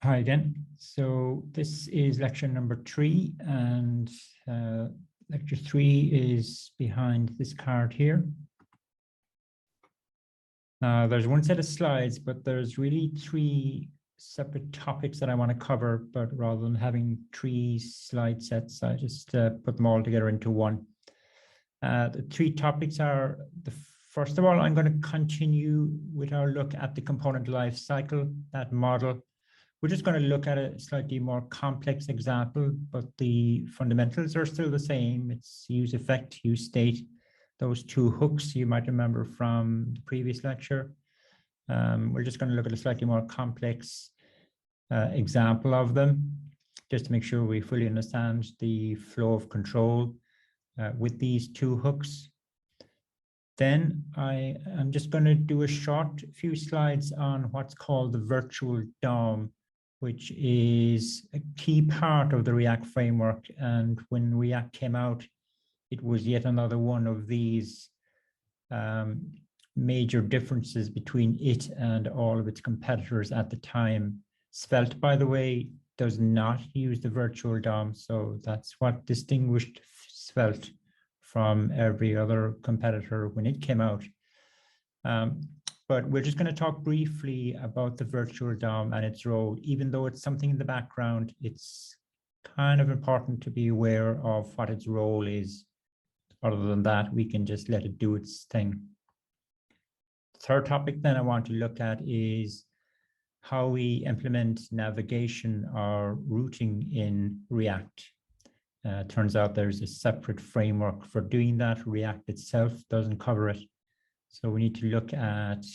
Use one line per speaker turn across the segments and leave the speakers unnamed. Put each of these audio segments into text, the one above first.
Hi again. So this is lecture number 3, and lecture 3 is behind this card here. There's one set of slides, but there's really 3 separate topics that I want to cover, but rather than having 3 slide sets, I just put them all together into one. The 3 topics are, first of all, I'm going to continue with our look at the component life cycle, that model. We're just going to look at a slightly more complex example, but the fundamentals are still the same. It's use effect, use state, those 2 hooks you might remember from the previous lecture. We're just going to look at a slightly more complex example of them, just to make sure we fully understand the flow of control with these 2 hooks. Then I am just going to do a short few slides on what's called the virtual DOM, which is a key part of the React framework. And when React came out, it was yet another one of these major differences between it and all of its competitors at the time. Svelte, by the way, does not use the virtual DOM. So that's what distinguished Svelte from every other competitor when it came out. But we're just going to talk briefly about the virtual DOM and its role. Even though it's something in the background, it's kind of important to be aware of what its role is. Other than that, we can just let it do its thing. Third topic then I want to look at is how we implement navigation or routing in React. Turns out there's a separate framework for doing that. React itself doesn't cover it. So we need to look at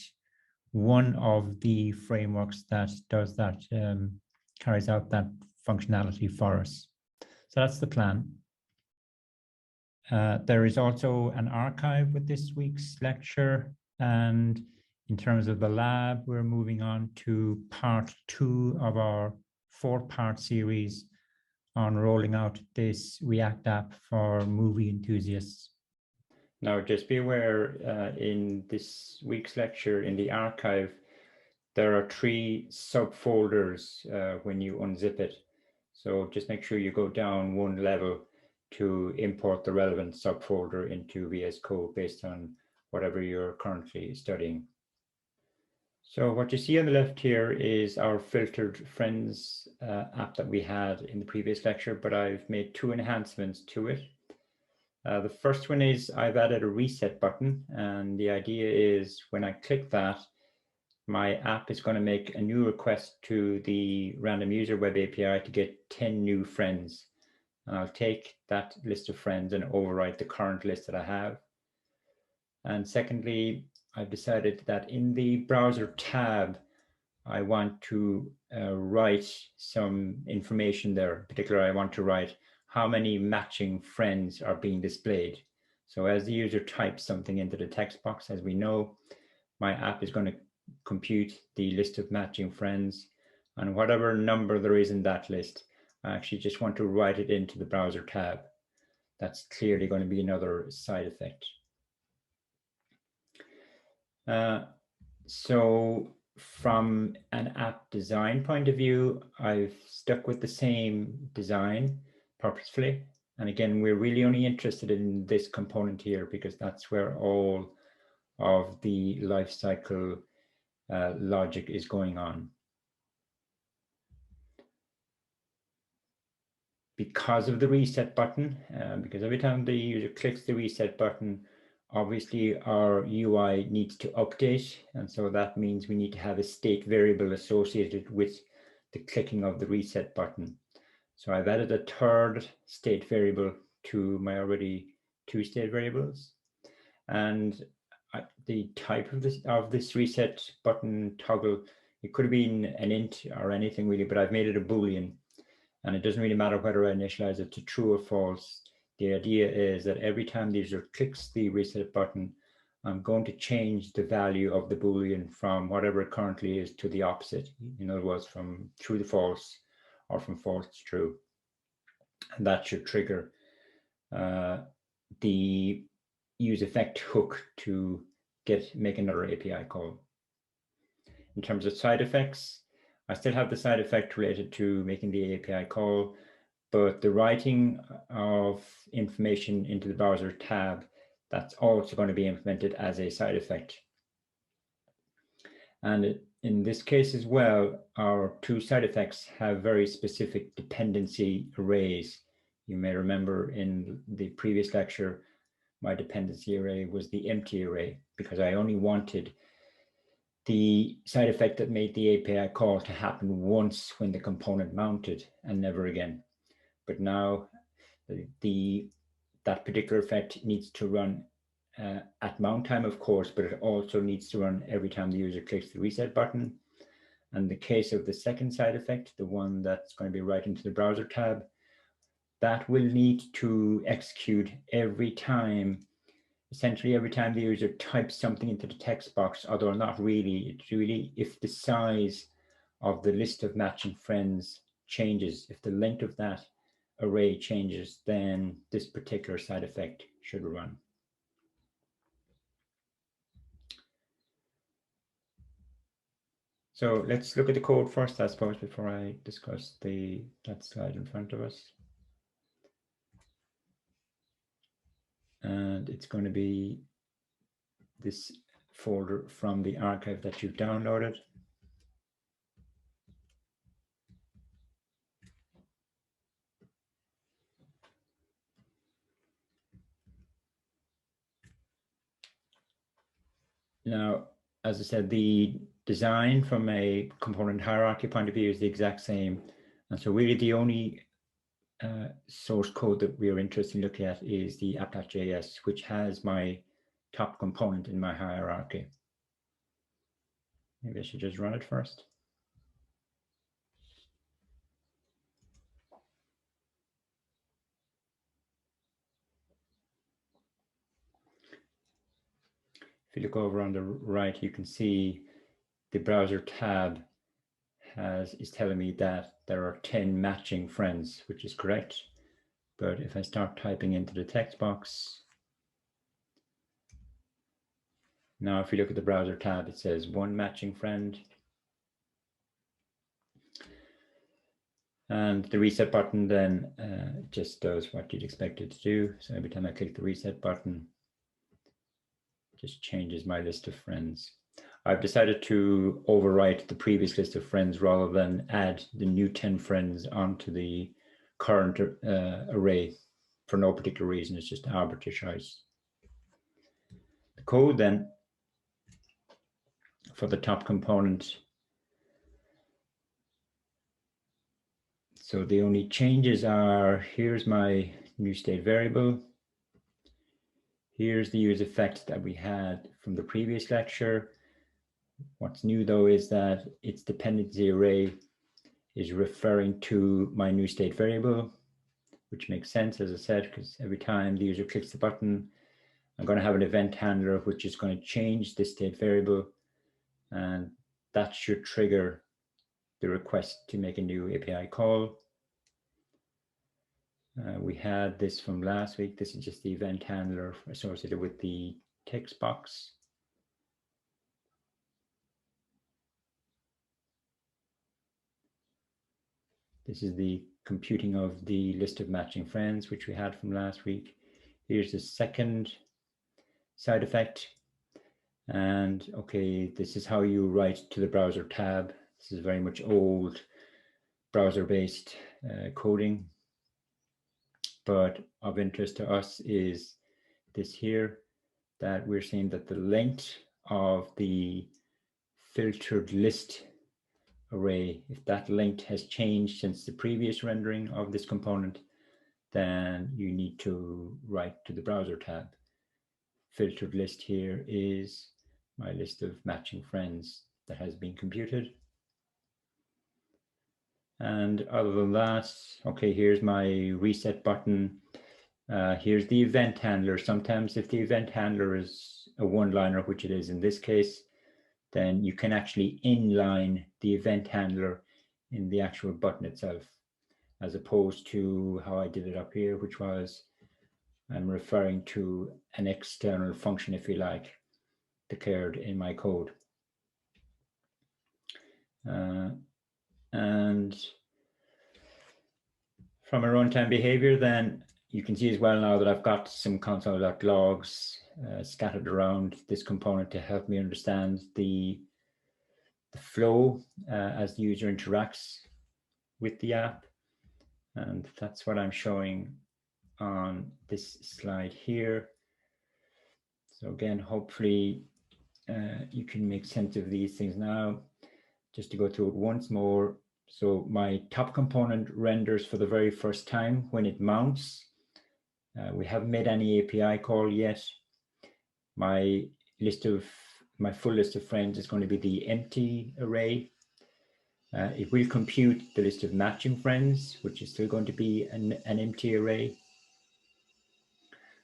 one of the frameworks that does that, carries out that functionality for us. So that's the plan. There is also an archive with this week's lecture. And in terms of the lab, we're moving on to part 2 of our 4-part series on rolling out this React app for movie enthusiasts. Now, just be aware, in this week's lecture in the archive, there are 3 subfolders when you unzip it. So just make sure you go down one level to import the relevant subfolder into VS Code based on whatever you're currently studying. So what you see on the left here is our filtered friends app that we had in the previous lecture, but I've made 2 enhancements to it. The first one is I've added a reset button, and the idea is when I click that, my app is going to make a new request to the random user web API to get 10 new friends. And I'll take that list of friends and overwrite the current list that I have. And secondly, I've decided that in the browser tab, I want to write some information there. In particular, I want to write how many matching friends are being displayed. So as the user types something into the text box, as we know, my app is going to compute the list of matching friends, and whatever number there is in that list, I actually just want to write it into the browser tab. That's clearly going to be another side effect. So from an app design point of view, I've stuck with the same design purposefully. And again, we're really only interested in this component here because that's where all of the lifecycle logic is going on. Because of the reset button, because every time the user clicks the reset button, obviously our UI needs to update. And so that means we need to have a state variable associated with the clicking of the reset button. So I've added a 3rd state variable to my already 2 state variables. And the type of this reset button toggle, it could have been an int or anything really, but I've made it a Boolean. And it doesn't really matter whether I initialize it to true or false. The idea is that every time the user clicks the reset button, I'm going to change the value of the Boolean from whatever it currently is to the opposite. In other words, from true to false or from false to true. And that should trigger the use effect hook to make another API call. In terms of side effects, I still have the side effect related to making the API call, but the writing of information into the browser tab, that's also going to be implemented as a side effect. And in this case as well, our two side effects have very specific dependency arrays. You may remember in the previous lecture, my dependency array was the empty array because I only wanted the side effect that made the API call to happen once when the component mounted and never again. But now that particular effect needs to run at mount time, of course, but it also needs to run every time the user clicks the reset button. And the case of the second side effect, the one that's going to be right into the browser tab, that will need to execute every time, essentially every time the user types something into the text box, although not really. It's really if the size of the list of matching friends changes, if the length of that array changes, then this particular side effect should run. So let's look at the code first, I suppose, before I discuss that slide in front of us. And it's going to be this folder from the archive that you've downloaded. Now, as I said, the design from a component hierarchy point of view is the exact same. And so really the only source code that we are interested in looking at is the app.js, which has my top component in my hierarchy. Maybe I should just run it first. If you look over on the right, you can see the browser tab is telling me that there are 10 matching friends, which is correct. But if I start typing into the text box, now if you look at the browser tab, it says 1 matching friend. And the reset button then just does what you'd expect it to do. So every time I click the reset button, it just changes my list of friends. I've decided to overwrite the previous list of friends rather than add the new 10 friends onto the current array for no particular reason. It's just arbitrary choice. The code then for the top component. So the only changes are, here's my new state variable. Here's the use effect that we had from the previous lecture. What's new though is that its dependency array is referring to my new state variable, which makes sense, as I said, because every time the user clicks the button, I'm going to have an event handler which is going to change this state variable, and that should trigger the request to make a new API call. We had this from last week. This is just the event handler associated with the text box. This is the computing of the list of matching friends, which we had from last week. Here's the second side effect. And okay, this is how you write to the browser tab. This is very much old browser-based coding. But of interest to us is this here, that we're seeing that the length of the filtered list array, if that length has changed since the previous rendering of this component, then you need to write to the browser tab. Filtered list here is my list of matching friends that has been computed. And other than that, okay, here's my reset button. Here's the event handler. Sometimes if the event handler is a one-liner, which it is in this case, then you can actually inline the event handler in the actual button itself, as opposed to how I did it up here, which was I'm referring to an external function, if you like, declared in my code. And from a runtime behavior, then you can see as well now that I've got some console.logs scattered around this component to help me understand the flow as the user interacts with the app. And that's what I'm showing on this slide here. So again, hopefully you can make sense of these things now. Just to go through it once more. So my top component renders for the very first time when it mounts. We haven't made any API call yet. My full list of friends is going to be the empty array. It will compute the list of matching friends, which is still going to be an empty array.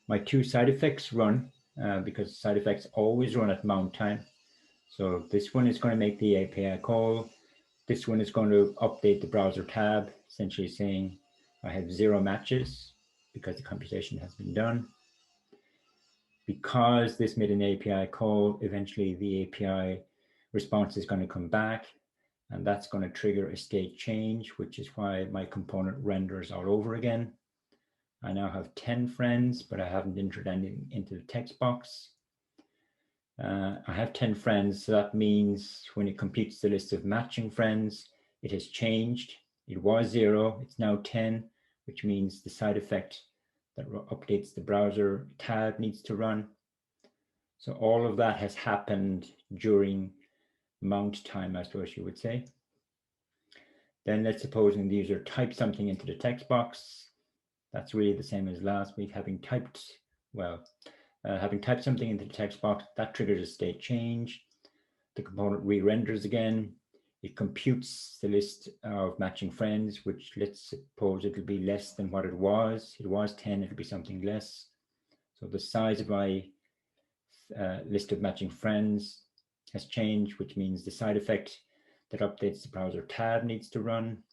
My two side effects run because side effects always run at mount time. So this one is going to make the API call. This one is going to update the browser tab, essentially saying I have 0 matches because the computation has been done. Because this made an API call, eventually the API response is going to come back, and that's going to trigger a state change, which is why my component renders all over again. I now have 10 friends, but I haven't entered anything into the text box. I have 10 friends, so that means when it computes the list of matching friends, it has changed. It was 0, it's now 10, which means the side effect that updates the browser tab needs to run. So all of that has happened during mount time, I suppose you would say. Then let's suppose the user types something into the text box. That's really the same as last week, having typed something into the text box, that triggers a state change. The component re-renders again. It computes the list of matching friends, which let's suppose it'll be less than what it was. It was 10, it'll be something less. So the size of my list of matching friends has changed, which means the side effect that updates the browser tab needs to run.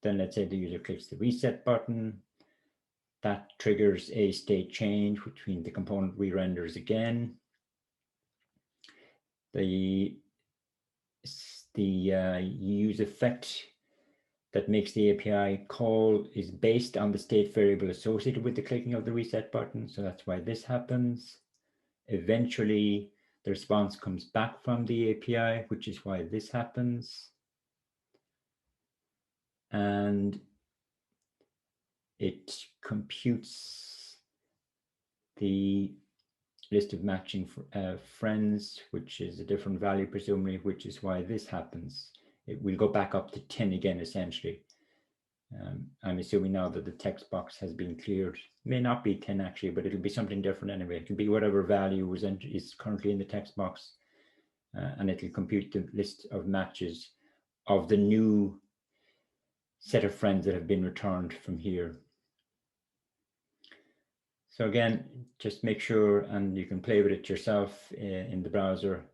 Then let's say the user clicks the reset button. That triggers a state change, which means the component re-renders again. The use effect that makes the API call is based on the state variable associated with the clicking of the reset button. So that's why this happens. Eventually, the response comes back from the API, which is why this happens. And it computes the list of matching friends, which is a different value, presumably, which is why this happens. It will go back up to 10 again, essentially. I'm assuming now that the text box has been cleared. It may not be 10 actually, but it'll be something different anyway. It'll be whatever value is currently in the text box, and it'll compute the list of matches of the new set of friends that have been returned from here. So again, just make sure, and you can play with it yourself in the browser,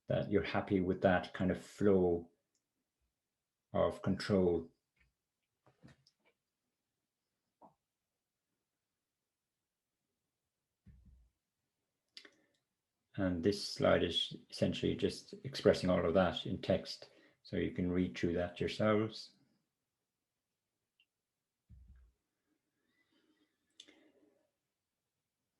that you're happy with that kind of flow of control. And this slide is essentially just expressing all of that in text, so you can read through that yourselves.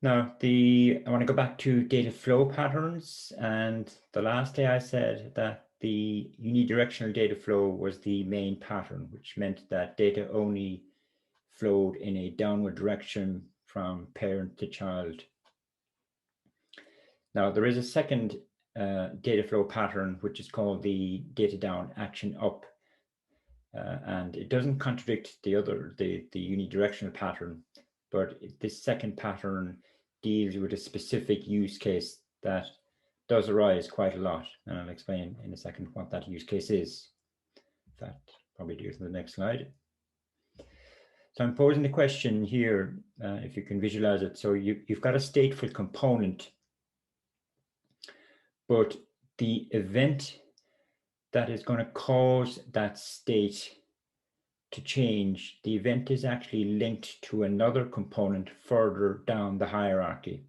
Now, I want to go back to data flow patterns. And the last day I said that the unidirectional data flow was the main pattern, which meant that data only flowed in a downward direction from parent to child. Now, there is a second data flow pattern, which is called the data down action up. And it doesn't contradict the unidirectional pattern, but this second pattern deals with a specific use case that does arise quite a lot. And I'll explain in a second what that use case is. That probably deals with the next slide. So I'm posing the question here, if you can visualize it. So you've got a stateful component, but the event that is going to cause that state to change, the event is actually linked to another component further down the hierarchy.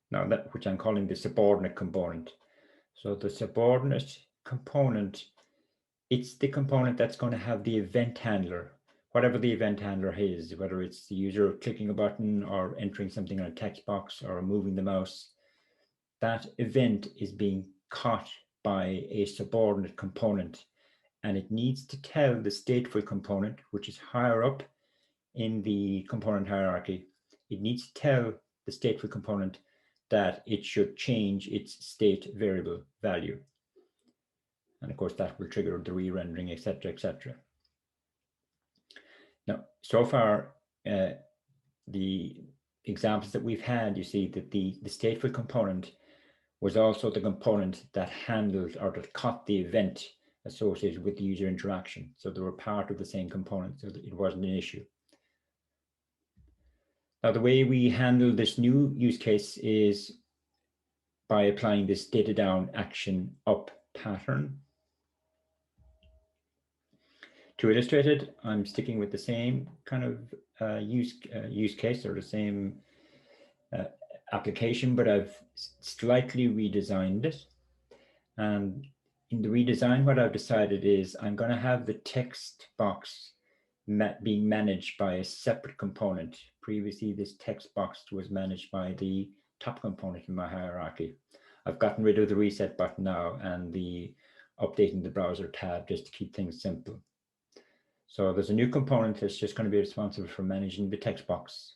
Now which I'm calling the subordinate component. So the subordinate component, it's the component that's going to have the event handler, whatever the event handler is, whether it's the user clicking a button or entering something in a text box or moving the mouse. That event is being caught by a subordinate component, and it needs to tell the stateful component, which is higher up in the component hierarchy. It needs to tell the stateful component that it should change its state variable value. And of course, that will trigger the re-rendering, etc., etc. Now, so far, the examples that we've had, you see that the stateful component was also the component that handled or that caught the event associated with the user interaction. So they were part of the same component, so that it wasn't an issue. Now, the way we handle this new use case is by applying this data down action up pattern. To illustrate it, I'm sticking with the same kind of use case or the same application, but I've slightly redesigned it. And in the redesign, what I've decided is I'm going to have the text box being managed by a separate component. Previously, this text box was managed by the top component in my hierarchy. I've gotten rid of the reset button now and the updating the browser tab just to keep things simple. So there's a new component that's just going to be responsible for managing the text box.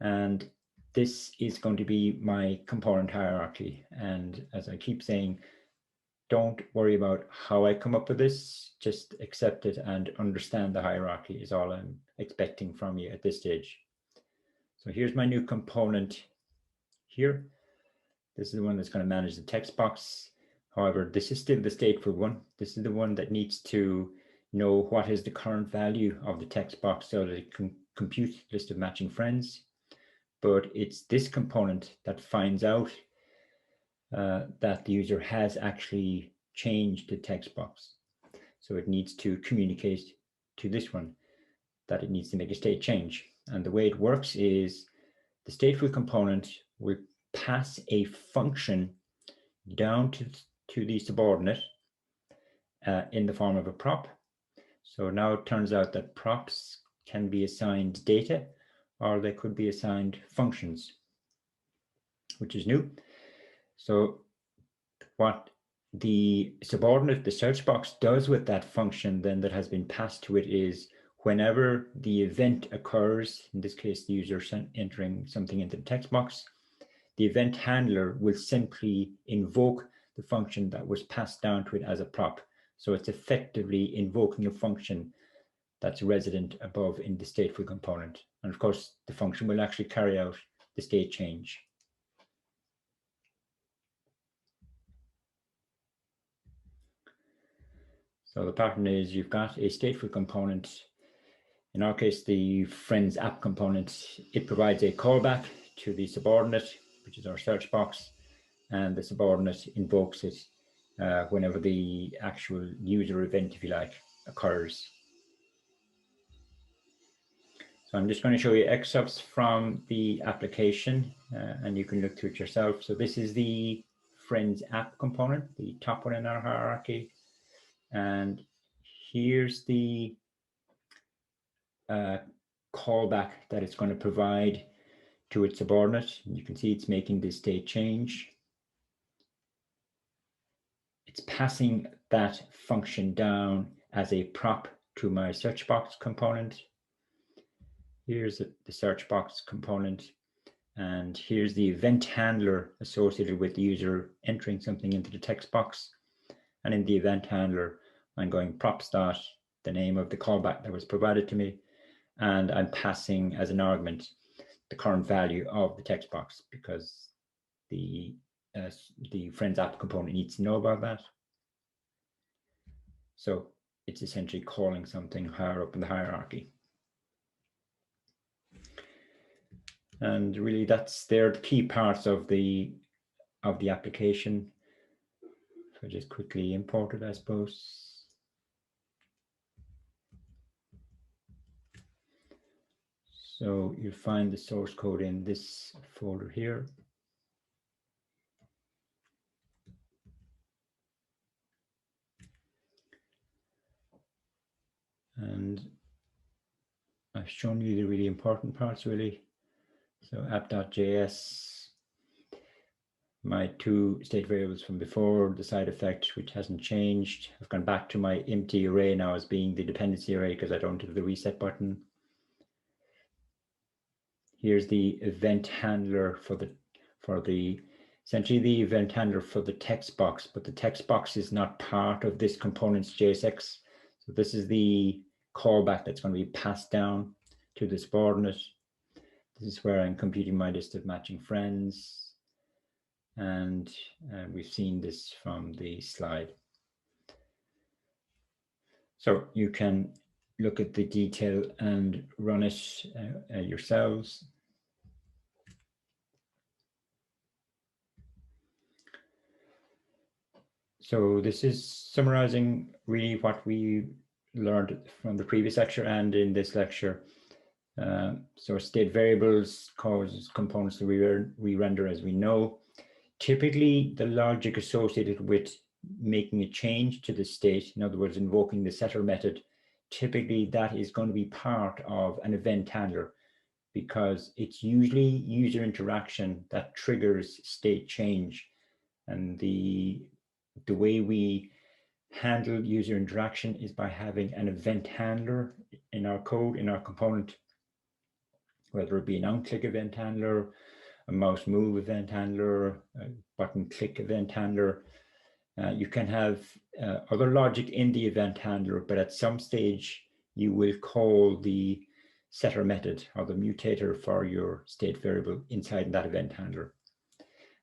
And this is going to be my component hierarchy. And as I keep saying, don't worry about how I come up with this, just accept it and understand the hierarchy is all I'm expecting from you at this stage. So here's my new component here. This is the one that's going to manage the text box. However, this is still the stateful one. This is the one that needs to know what is the current value of the text box so that it can compute a list of matching friends. But it's this component that finds out that the user has actually changed the text box. So it needs to communicate to this one that it needs to make a state change. And the way it works is the stateful component will pass a function down to the subordinate in the form of a prop. So now it turns out that props can be assigned data or they could be assigned functions, which is new. So what the subordinate, the search box, does with that function then that has been passed to it is whenever the event occurs, in this case, the user entering something into the text box, the event handler will simply invoke the function that was passed down to it as a prop. So it's effectively invoking a function that's resident above in the stateful component. And of course, the function will actually carry out the state change. So the pattern is you've got a stateful component. In our case, the friends app component, it provides a callback to the subordinate, which is our search box, and the subordinate invokes it whenever the actual user event, if you like, occurs. So I'm just going to show you excerpts from the application and you can look through it yourself. So this is the friends app component, the top one in our hierarchy. And here's the callback that it's going to provide to its subordinate. You can see it's making this state change. It's passing that function down as a prop to my search box component. Here's the search box component. And here's the event handler associated with the user entering something into the text box. And in the event handler, I'm going props dot, the name of the callback that was provided to me. And I'm passing as an argument the current value of the text box because the friends app component needs to know about that. So it's essentially calling something higher up in the hierarchy. And really they're the key parts of the application. So I just quickly import it, I suppose. So you'll find the source code in this folder here. shown you the really important parts really. So app.js, my two state variables from before, the side effect, which hasn't changed. I've gone back to my empty array now as being the dependency array because I don't have the reset button. Here's the event handler for the essentially the event handler for the text box, but the text box is not part of this component's JSX. So this is the callback that's going to be passed down to the subordinate. This is where I'm computing my list of matching friends. And we've seen this from the slide. So you can look at the detail and run it yourselves. So this is summarizing really what we learned from the previous lecture and in this lecture. So state variables cause components to re-render, as we know. Typically, the logic associated with making a change to the state, in other words, invoking the setter method, typically that is going to be part of an event handler because it's usually user interaction that triggers state change. And the way we handle user interaction is by having an event handler in our code, in our component, whether it be an on-click event handler, a mouse move event handler, a button click event handler. You can have other logic in the event handler, but at some stage you will call the setter method or the mutator for your state variable inside that event handler.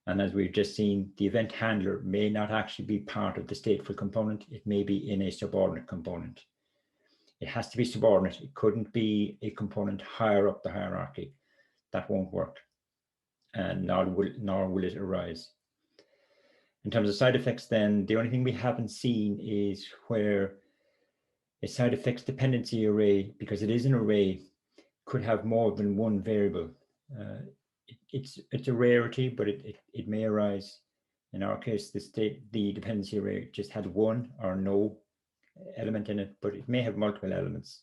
And as we've just seen, the event handler may not actually be part of the stateful component. It may be in a subordinate component. It has to be subordinate. It couldn't be a component higher up the hierarchy. That won't work, and nor will it arise. In terms of side effects, then, the only thing we haven't seen is where a side effects dependency array, because it is an array, could have more than one variable. It's a rarity, but it may arise. In our case, the dependency array just had one or no element in it, but it may have multiple elements.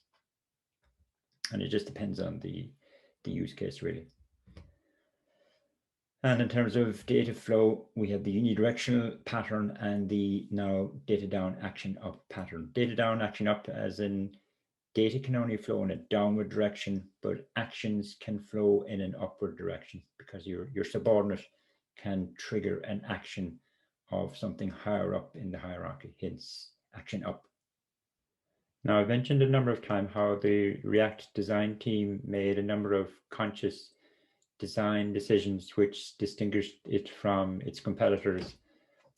And it just depends on the use case, really. And in terms of data flow, we have the unidirectional pattern and the now data down action up pattern. Data down action up as in data can only flow in a downward direction, but actions can flow in an upward direction because your subordinate can trigger an action of something higher up in the hierarchy, hence action up. Now, I've mentioned a number of times how the React design team made a number of conscious design decisions which distinguished it from its competitors.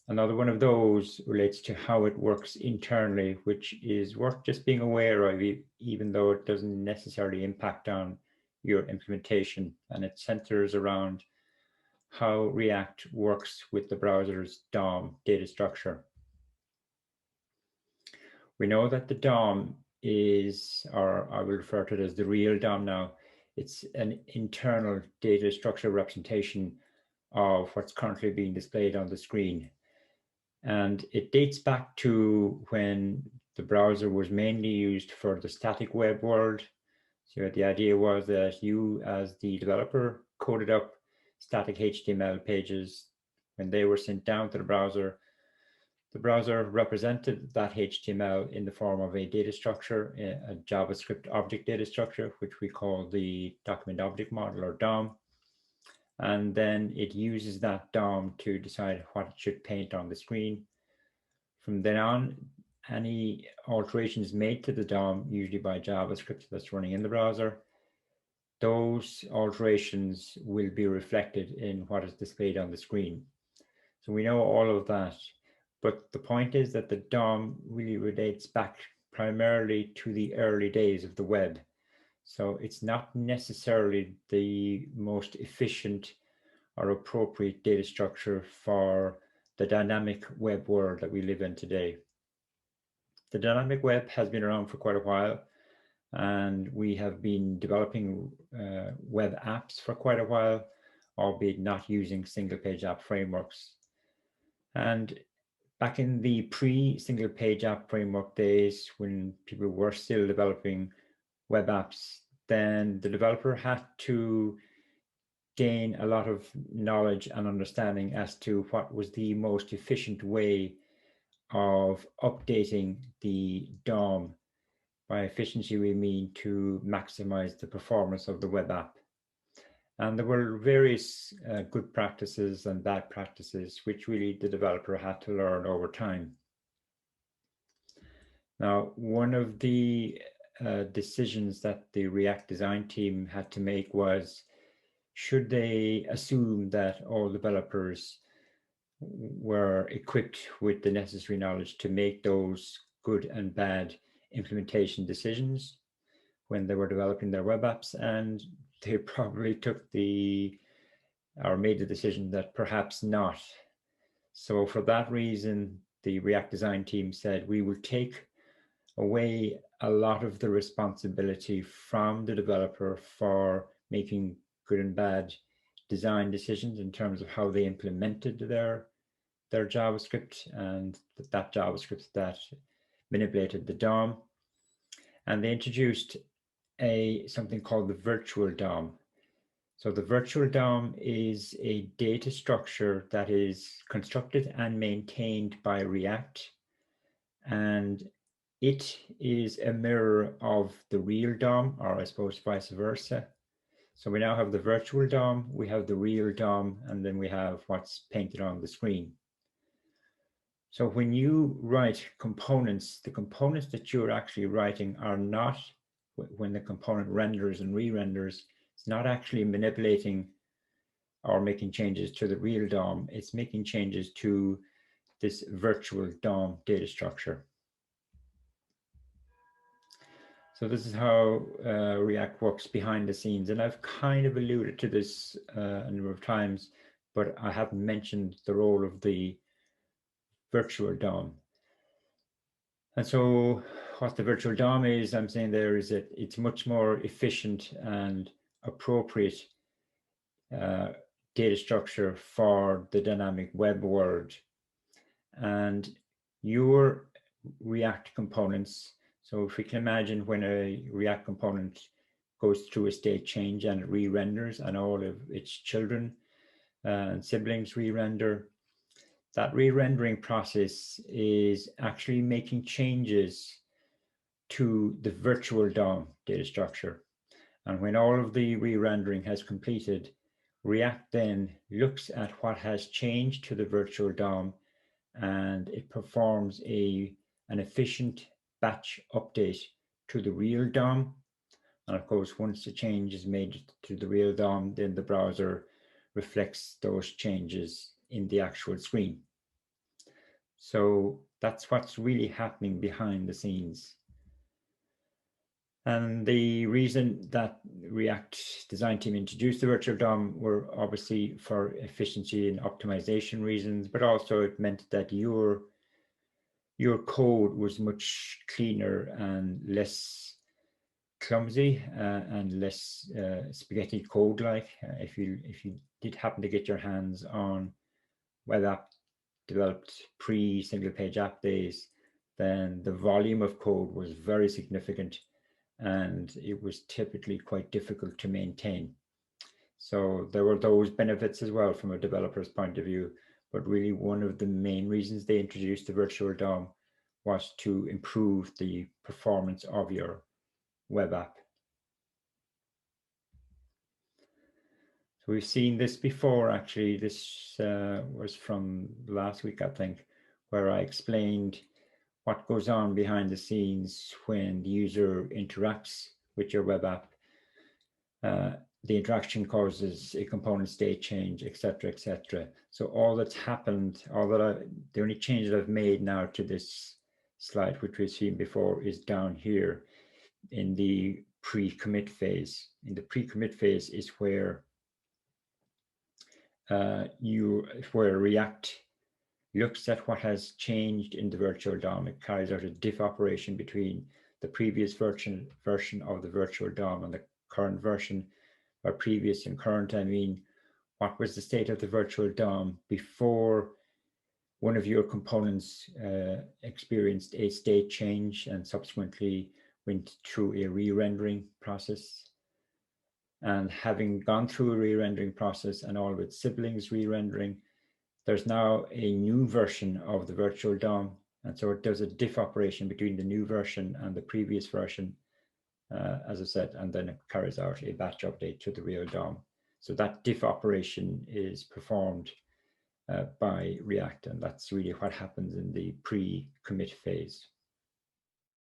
Another one of those relates to how it works internally, which is worth just being aware of, even though it doesn't necessarily impact on your implementation. And it centers around how React works with the browser's DOM data structure. We know that the DOM is, or I will refer to it as the real DOM now, it's an internal data structure representation of what's currently being displayed on the screen. And it dates back to when the browser was mainly used for the static web world. So the idea was that you, as the developer, coded up static HTML pages. When they were sent down to the browser represented that HTML in the form of a data structure, a JavaScript object data structure, which we call the document object model, or DOM. And then it uses that DOM to decide what it should paint on the screen. From then on, any alterations made to the DOM, usually by JavaScript that's running in the browser, those alterations will be reflected in what is displayed on the screen. So we know all of that. But the point is that the DOM really relates back primarily to the early days of the web. So it's not necessarily the most efficient or appropriate data structure for the dynamic web world that we live in today. The dynamic web has been around for quite a while, and we have been developing web apps for quite a while, albeit not using single page app frameworks. And back in the pre-single page app framework days, when people were still developing web apps, then the developer had to gain a lot of knowledge and understanding as to what was the most efficient way of updating the DOM. By efficiency, we mean to maximize the performance of the web app. And there were various good practices and bad practices, which really the developer had to learn over time. Now, one of the decisions that the React design team had to make was, should they assume that all developers were equipped with the necessary knowledge to make those good and bad implementation decisions when they were developing their web apps? And they probably made the decision that perhaps not. So for that reason, the React design team said, we will take away a lot of the responsibility from the developer for making good and bad design decisions in terms of how they implemented their JavaScript and that JavaScript that manipulated the DOM. And they introduced something called the virtual DOM. So the virtual DOM is a data structure that is constructed and maintained by React, and it is a mirror of the real DOM, or I suppose vice versa. So we now have the virtual DOM, we have the real DOM, and then we have what's painted on the screen. So when you write components, the components that you're actually writing are not, when the component renders and re-renders, it's not actually manipulating or making changes to the real DOM, it's making changes to this virtual DOM data structure. So this is how React works behind the scenes. And I've kind of alluded to this a number of times, but I haven't mentioned the role of the virtual DOM. And so what the virtual DOM is, I'm saying there is that it's much more efficient and appropriate data structure for the dynamic web world. And your React components, so if we can imagine when a React component goes through a state change and it re-renders and all of its children and siblings re-render, that re-rendering process is actually making changes to the virtual DOM data structure. And when all of the re-rendering has completed, React then looks at what has changed to the virtual DOM and it performs an efficient batch update to the real DOM. And of course, once the change is made to the real DOM, then the browser reflects those changes in the actual screen. So that's what's really happening behind the scenes. And the reason that React design team introduced the virtual DOM were obviously for efficiency and optimization reasons, but also it meant that your code was much cleaner and less clumsy and less spaghetti code-like. If you did happen to get your hands on web app developed pre-single page app days, then the volume of code was very significant and it was typically quite difficult to maintain. So there were those benefits as well from a developer's point of view, but really one of the main reasons they introduced the virtual DOM was to improve the performance of your web app. So we've seen this before, actually. This was from last week, I think, where I explained what goes on behind the scenes when the user interacts with your web app. The interaction causes a component state change, etc., etc. So all that's happened, the only change that I've made now to this slide, which we've seen before, is down here in the pre-commit phase. In the pre-commit phase is where React looks at what has changed in the virtual DOM. It carries out a diff operation between the previous version of the virtual DOM and the current version. By previous and current, I mean what was the state of the virtual DOM before one of your components experienced a state change and subsequently went through a re-rendering process. And having gone through a re-rendering process and all of its siblings re-rendering, there's now a new version of the virtual DOM. And so it does a diff operation between the new version and the previous version, as I said, and then it carries out a batch update to the real DOM. So that diff operation is performed by React, and that's really what happens in the pre-commit phase.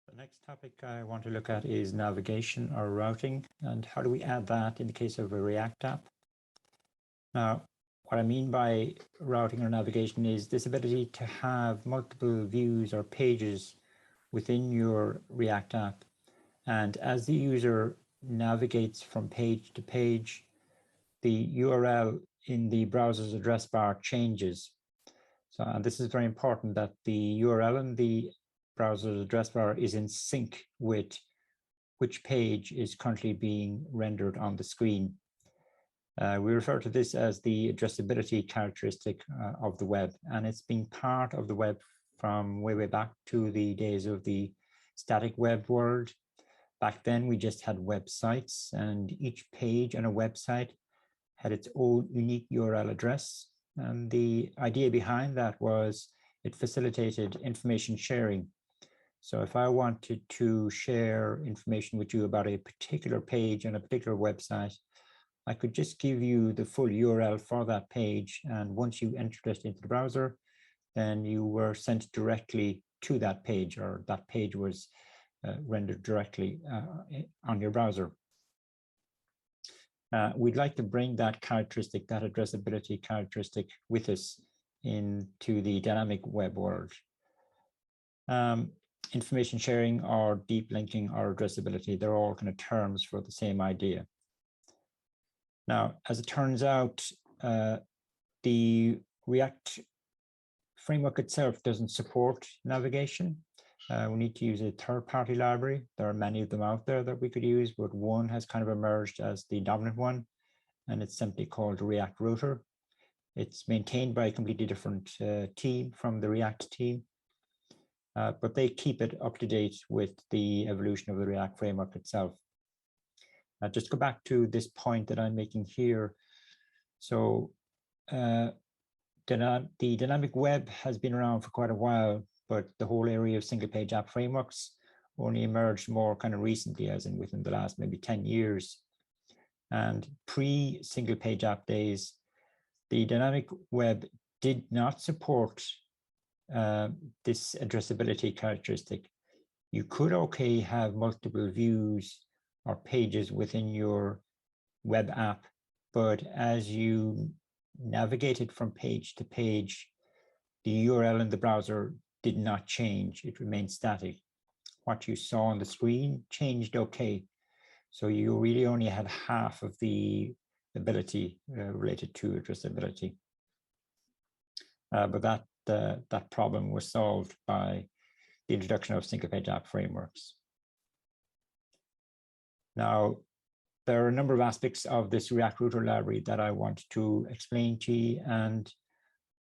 The next topic I want to look at is navigation or routing, and how do we add that in the case of a React app? Now, what I mean by routing or navigation is this ability to have multiple views or pages within your React app. And as the user navigates from page to page, the URL in the browser's address bar changes. So, and this is very important that the URL in the browser's address bar is in sync with which page is currently being rendered on the screen. We refer to this as the addressability characteristic of the web, and it's been part of the web from way back to the days of the static web world. Back then, we just had websites, and each page on a website had its own unique URL address. And the idea behind that was it facilitated information sharing. So if I wanted to share information with you about a particular page on a particular website, I could just give you the full URL for that page. And once you entered it into the browser, then you were sent directly to that page, or that page was rendered directly on your browser. We'd like to bring that characteristic, that addressability characteristic, with us into the dynamic web world. Information sharing or deep linking or addressability, they're all kind of terms for the same idea. Now, as it turns out, the React framework itself doesn't support navigation. We need to use a third-party library. There are many of them out there that we could use, but one has kind of emerged as the dominant one, and it's simply called React Router. It's maintained by a completely different team from the React team, but they keep it up to date with the evolution of the React framework itself. Just go back to this point that I'm making here. So the dynamic web has been around for quite a while, but the whole area of single page app frameworks only emerged more kind of recently, as in within the last maybe 10 years. And pre-single page app days, the dynamic web did not support this addressability characteristic. You could have multiple views or pages within your web app, but as you navigated from page to page, the URL in the browser did not change. It remained static. What you saw on the screen changed okay. So you really only had half of the ability related to addressability. But that problem was solved by the introduction of single page app frameworks. Now, there are a number of aspects of this React Router library that I want to explain to you, and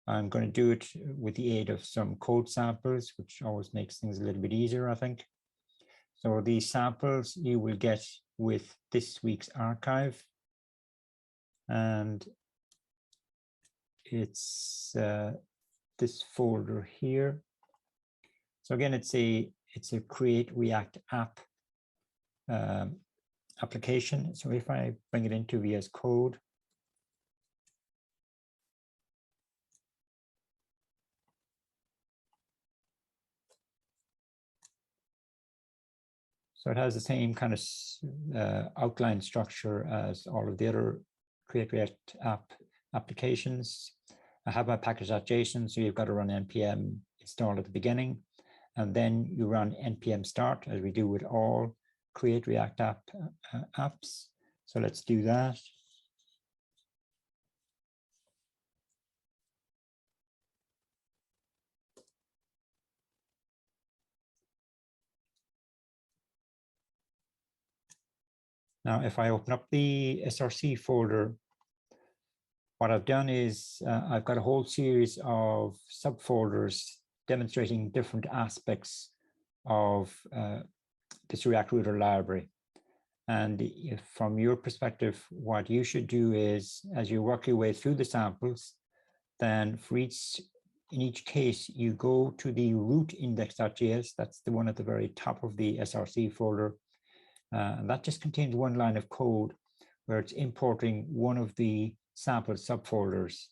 I'm going to do it with the aid of some code samples, which always makes things a little bit easier, I think. So these samples you will get with this week's archive, and it's this folder here. So again, it's a create React app application. So if I bring it into VS Code, so it has the same kind of outline structure as all of the other create React app applications. I have my package.json, so you've got to run npm install at the beginning, and then you run npm start, as we do with all create React app apps. So let's do that. Now, if I open up the SRC folder, what I've done is I've got a whole series of subfolders demonstrating different aspects of this React Router library. And if, from your perspective, what you should do is, as you work your way through the samples, then for each, in each case, you go to the root index.js. That's the one at the very top of the SRC folder. And that just contains one line of code where it's importing one of the sample subfolders.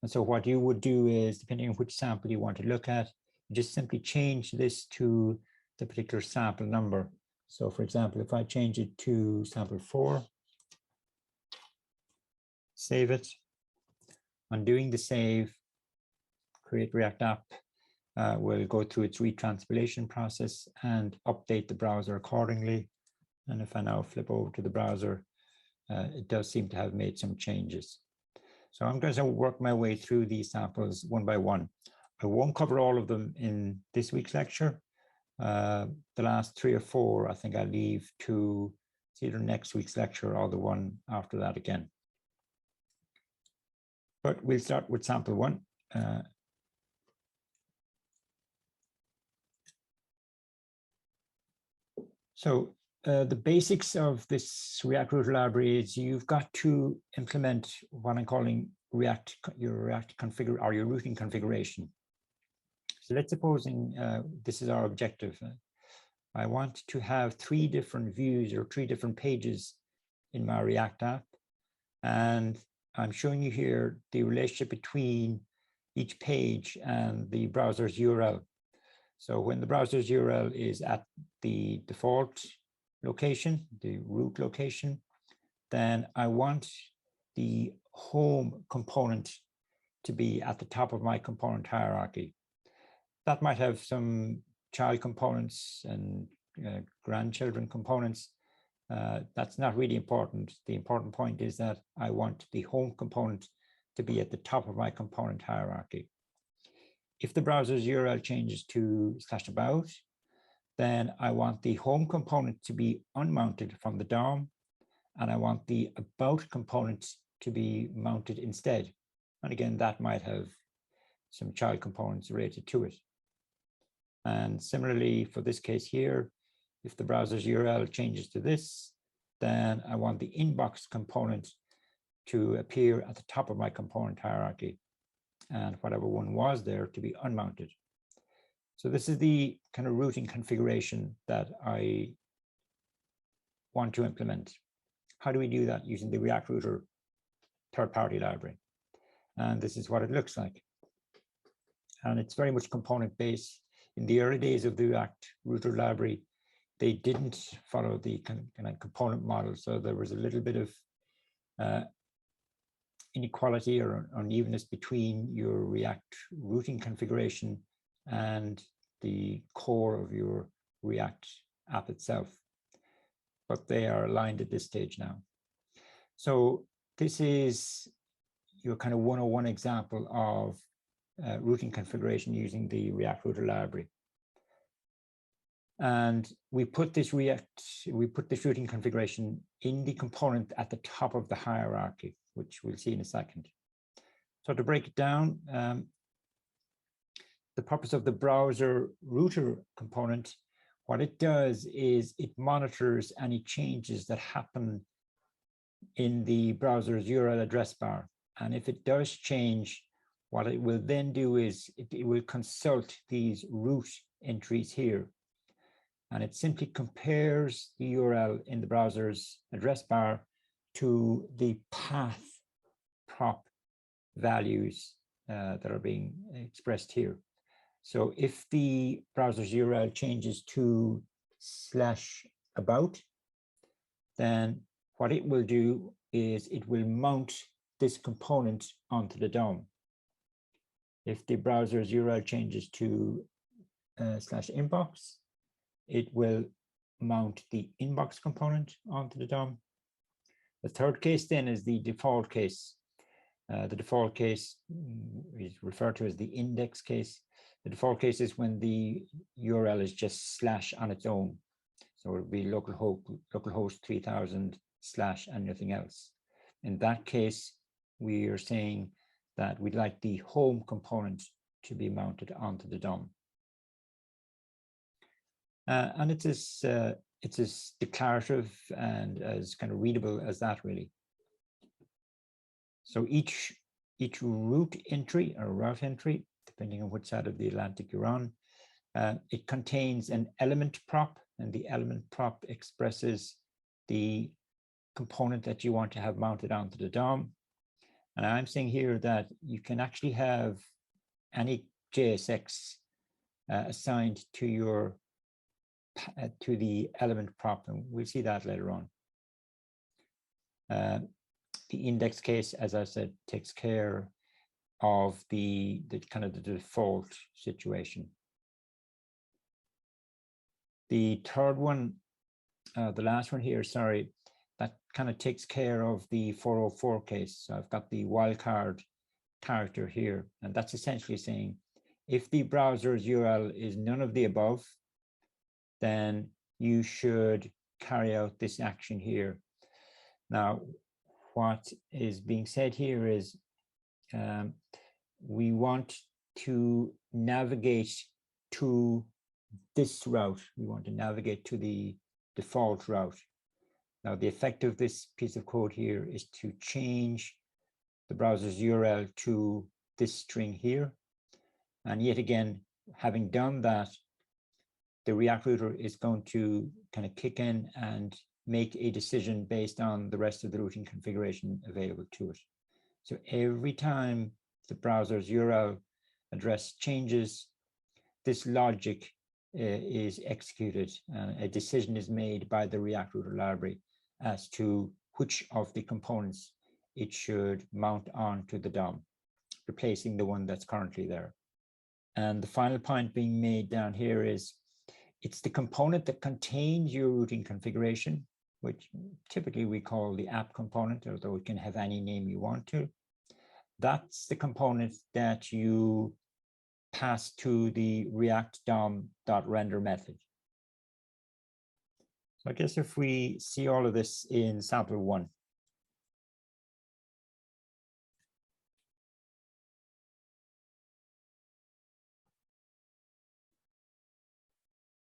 And so what you would do is, depending on which sample you want to look at, you just simply change this to the particular sample number. So for example, if I change it to sample 4, save it, undoing the save, create React app will go through its retranspilation process and update the browser accordingly. And if I now flip over to the browser, it does seem to have made some changes. So I'm going to work my way through these samples one by one. I won't cover all of them in this week's lecture. The last 3 or 4, I think I'll leave to either next week's lecture or the one after that again. But we'll start with sample 1. The basics of this React router library is you've got to implement what I'm calling your React configure or your routing configuration. So let's supposing this is our objective. I want to have 3 different views or 3 different pages in my React app. And I'm showing you here the relationship between each page and the browser's URL. So when the browser's URL is at the default location, the root location, then I want the home component to be at the top of my component hierarchy. That might have some child components and grandchildren components. That's not really important. The important point is that I want the home component to be at the top of my component hierarchy. If the browser's URL changes to /about, then I want the home component to be unmounted from the DOM, and I want the about component to be mounted instead. And again, that might have some child components related to it. And similarly, for this case here, if the browser's URL changes to this, then I want the inbox component to appear at the top of my component hierarchy, and whatever one was there to be unmounted. So this is the kind of routing configuration that I want to implement. How do we do that? Using the React Router third-party library. And this is what it looks like. And it's very much component-based. In the early days of the React Router library, they didn't follow the kind of component model. So there was a little bit of inequality or unevenness between your React routing configuration and the core of your React app itself. But they are aligned at this stage now. So this is your kind of 101 example of routing configuration using the React Router library. And we put this routing configuration in the component at the top of the hierarchy, which we'll see in a second. So to break it down, the purpose of the browser router component, what it does is it monitors any changes that happen in the browser's URL address bar. And if it does change, what it will then do is it will consult these root entries here. And it simply compares the URL in the browser's address bar to the path prop values that are being expressed here. So if the browser's URL changes to /about, then what it will do is it will mount this component onto the DOM. If the browser's URL changes to /inbox, it will mount the inbox component onto the DOM. The third case then is the default case. The default case is referred to as the index case. The default case is when the URL is just / on its own. So it would be localhost 3000 / and nothing else. In that case, we are saying that we'd like the home component to be mounted onto the DOM. And it's as it's as declarative and as kind of readable as that, really. So each route entry or route entry, depending on which side of the Atlantic you're on, it contains an element prop, and the element prop expresses the component that you want to have mounted onto the DOM. And I'm saying here that you can actually have any JSX assigned to your to the element prop, and we'll see that later on. The index case, as I said, takes care of the kind of the default situation. The third one, the last one here, sorry, that kind of takes care of the 404 case. So I've got the wildcard character here, and that's essentially saying if the browser's URL is none of the above, then you should carry out this action here. Now, what is being said here is we want to navigate to this route. We want to navigate to the default route. Now, the effect of this piece of code here is to change the browser's URL to this string here. And yet again, having done that, the React router is going to kind of kick in and make a decision based on the rest of the routing configuration available to it. So every time the browser's URL address changes, this logic is executed, and a decision is made by the React router library as to which of the components it should mount on to the DOM, replacing the one that's currently there. And the final point being made down here is it's the component that contains your routing configuration, which typically we call the app component, although it can have any name you want to. That's the component that you pass to the React DOM.render method. So I guess if we see all of this in sample one.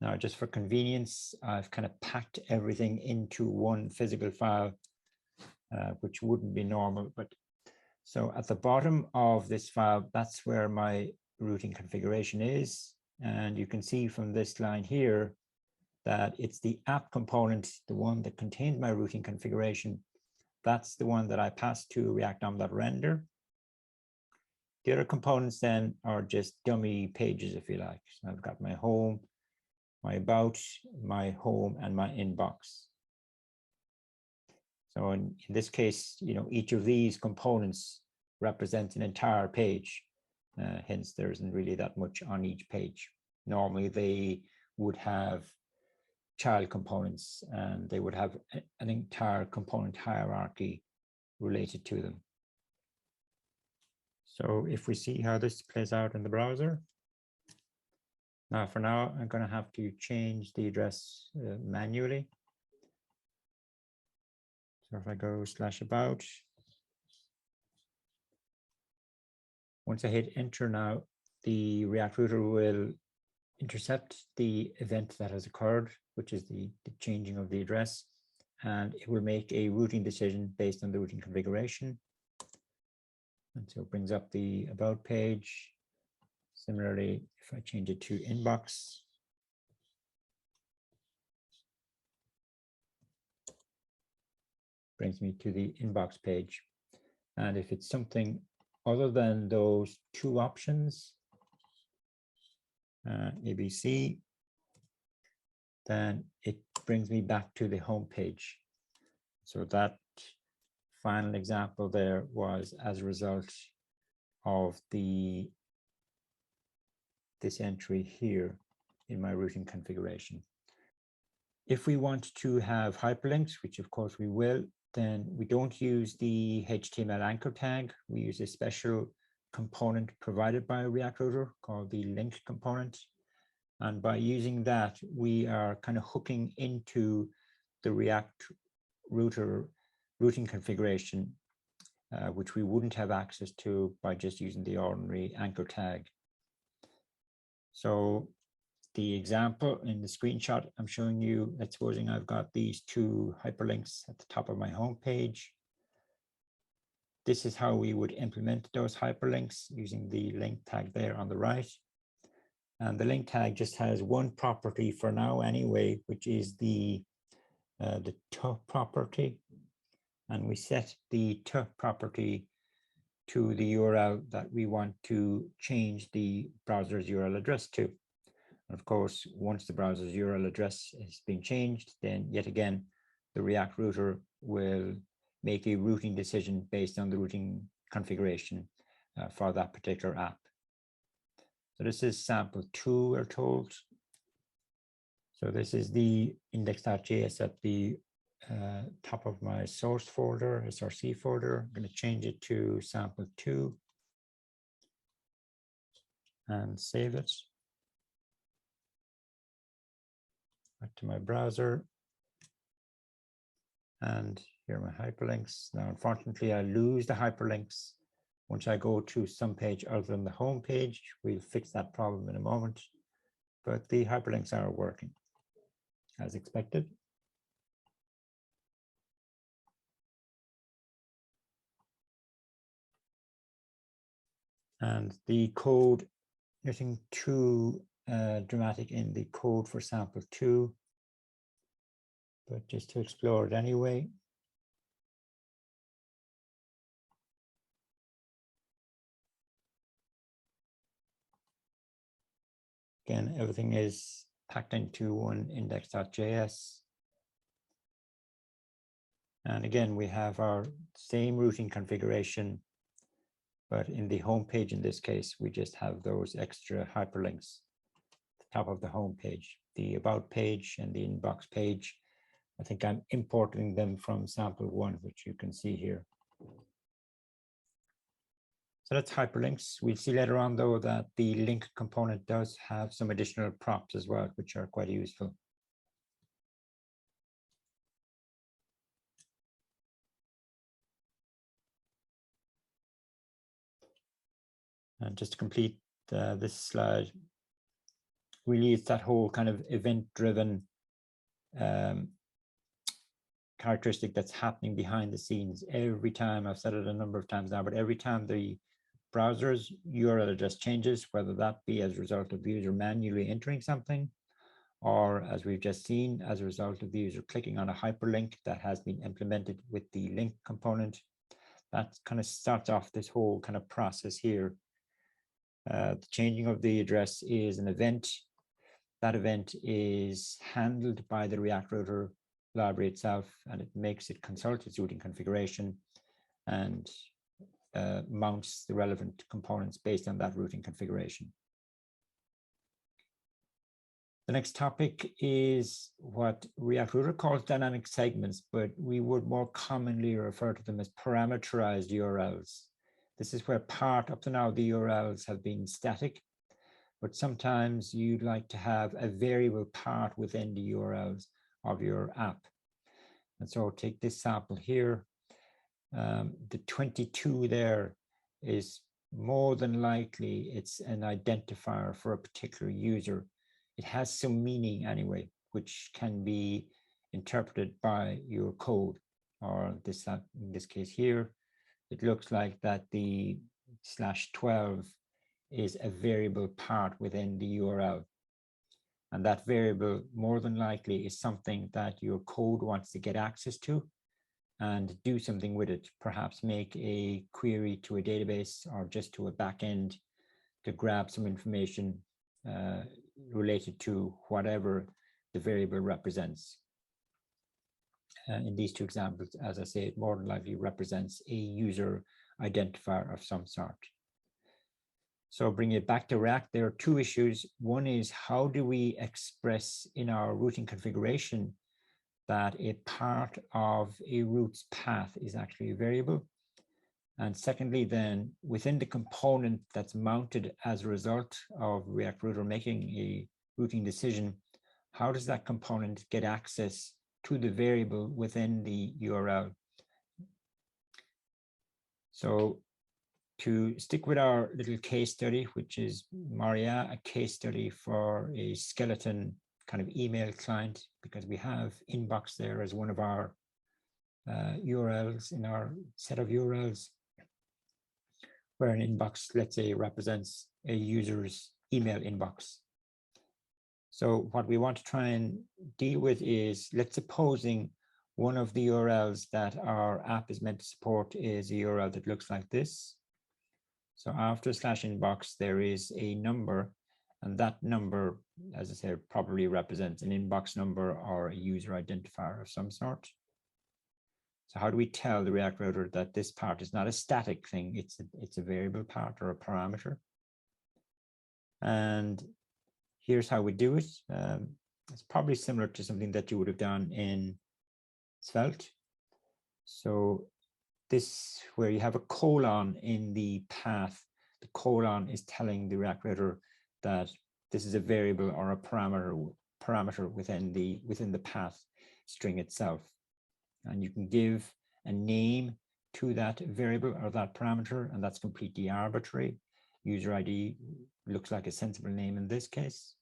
Now, just for convenience, I've kind of packed everything into one physical file, which wouldn't be normal. But so at the bottom of this file, that's where my routing configuration is. And you can see from this line here that it's the app component, the one that contains my routing configuration. That's the one that I pass to React DOM.render. The other components then are just dummy pages, if you like. So I've got my home, my about, my home, and my inbox. So in this case, you know, each of these components represents an entire page. Hence, there isn't really that much on each page. Normally, they would have child components, and they would have an entire component hierarchy related to them. So if we see how this plays out in the browser. Now, for now, I'm going to have to change the address manually. So if I go /about, once I hit enter now, the React router will intercept the event that has occurred, which is the changing of the address, and it will make a routing decision based on the routing configuration. And so it brings up the about page. Similarly, if I change it to inbox, brings me to the inbox page. And if it's something other than those two options, ABC, then it brings me back to the home page. So that final example there was as a result of this entry here in my routing configuration. If we want to have hyperlinks, which of course we will, then we don't use the HTML anchor tag. We use a special component provided by React router called the link component. And by using that, we are kind of hooking into the React router routing configuration, which we wouldn't have access to by just using the ordinary anchor tag. So the example in the screenshot I'm showing you. Let's supposing I've got these two hyperlinks at the top of my home page. This is how we would implement those hyperlinks using the link tag there on the right. And the link tag just has one property for now anyway, which is the to property. And we set the to property to the URL that we want to change the browser's URL address to. And of course, once the browser's URL address has been changed, then yet again, the React router will make a routing decision based on the routing configuration for that particular app. So this is sample 2, we're told. So this is the index.js at the top of my source folder, src folder. I'm going to change it to sample 2 and save it. Back to my browser. And here are my hyperlinks. Now, unfortunately, I lose the hyperlinks once I go to some page other than the home page. We'll fix that problem in a moment, but the hyperlinks are working as expected. And the code, nothing too dramatic in the code for sample 2, but just to explore it anyway. Again, everything is packed into one index.js. And again, we have our same routing configuration, but in the home page, in this case, we just have those extra hyperlinks at the top of the home page, the about page and the inbox page. I think I'm importing them from sample 1, which you can see here. So that's hyperlinks. We'll see later on, though, that the link component does have some additional props as well, which are quite useful. And just to complete this slide, really it's that whole kind of event-driven characteristic that's happening behind the scenes. Every time, I've said it a number of times now, but every time the browser's URL address changes, whether that be as a result of the user manually entering something, or as we've just seen, as a result of the user clicking on a hyperlink that has been implemented with the link component, that kind of starts off this whole kind of process here. The changing of the address is an event. That event is handled by the React router library itself, and it makes it consult its routing configuration and mounts the relevant components based on that routing configuration. The next topic is what React router calls dynamic segments, but we would more commonly refer to them as parameterized URLs. This is where up to now, the URLs have been static, but sometimes you'd like to have a variable part within the URLs of your app. And so take this sample here. The 22 there is more than likely, it's an identifier for a particular user. It has some meaning anyway, which can be interpreted by your code, or this in this case here, it looks like that the /12 is a variable part within the URL. And that variable more than likely is something that your code wants to get access to and do something with it, perhaps make a query to a database or just to a backend to grab some information related to whatever the variable represents. In these two examples, as I say, it more than likely represents a user identifier of some sort. So bring it back to React, there are two issues. One is, how do we express in our routing configuration that a part of a route's path is actually a variable? And secondly, then within the component that's mounted as a result of React router making a routing decision, how does that component get access to the variable within the URL? So to stick with our little case study, which is Maria, a case study for a skeleton kind of email client, because we have inbox there as one of our URLs in our set of URLs, where an inbox, let's say, represents a user's email inbox. So what we want to try and deal with is, let's supposing one of the URLs that our app is meant to support is a URL that looks like this. So after /inbox, there is a number, and that number, as I said, probably represents an inbox number or a user identifier of some sort. So how do we tell the React router that this part is not a static thing, it's a variable part or a parameter? And here's how we do it. It's probably similar to something that you would have done in Svelte. So this, where you have a colon in the path, the colon is telling the React router that this is a variable or a parameter within the path string itself. And you can give a name to that variable or that parameter, and that's completely arbitrary. User ID looks like a sensible name in this case.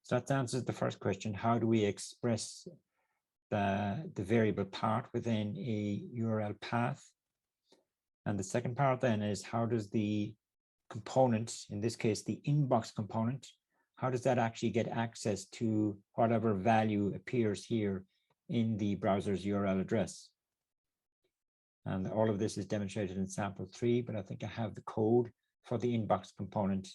So that answers the first question: how do we express the variable part within a URL path? And the second part then is, how does the component, in this case the inbox component, how does that actually get access to whatever value appears here in the browser's URL address? And all of this is demonstrated in sample 3, but I think I have the code for the inbox component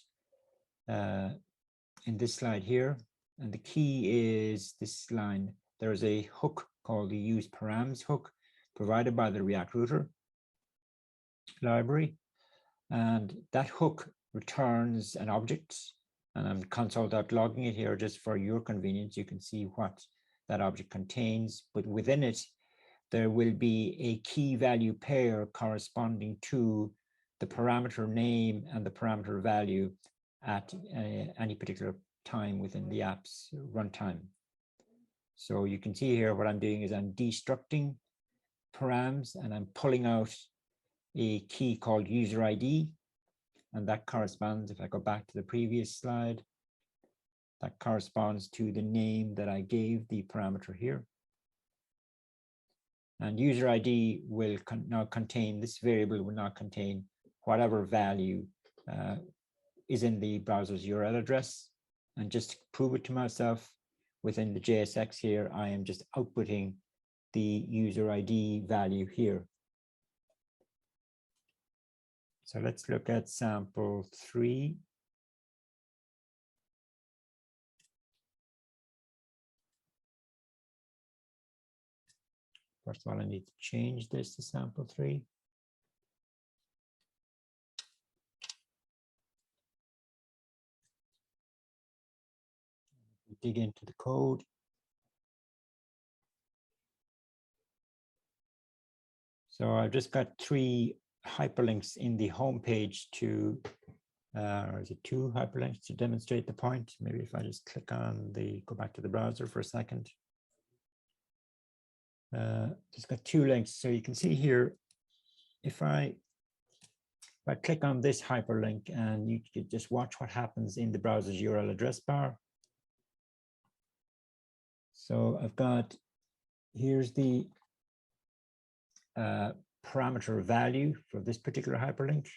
in this slide here. And the key is this line. There is a hook called the use params hook provided by the React router library. And that hook returns an object, and I'm console.logging it here just for your convenience. You can see what that object contains, but within it, there will be a key value pair corresponding to the parameter name and the parameter value at any particular time within the app's runtime. So you can see here what I'm doing is I'm destructing params, and I'm pulling out a key called user ID, and that corresponds, if I go back to the previous slide, that corresponds to the name that I gave the parameter here. And user ID will now contain, this variable will now contain whatever value is in the browser's URL address. And just to prove it to myself, within the JSX here, I am just outputting the user ID value here. So let's look at sample 3. First of all, I need to change this to sample 3. Dig into the code. So I've just got 3 hyperlinks in the home page to, or is it 2 hyperlinks to demonstrate the point? Maybe if I just click on go back to the browser for a second. Just got 2 links. So you can see here, if I click on this hyperlink, and you could just watch what happens in the browser's URL address bar. So I've got, here's the parameter value for this particular hyperlink.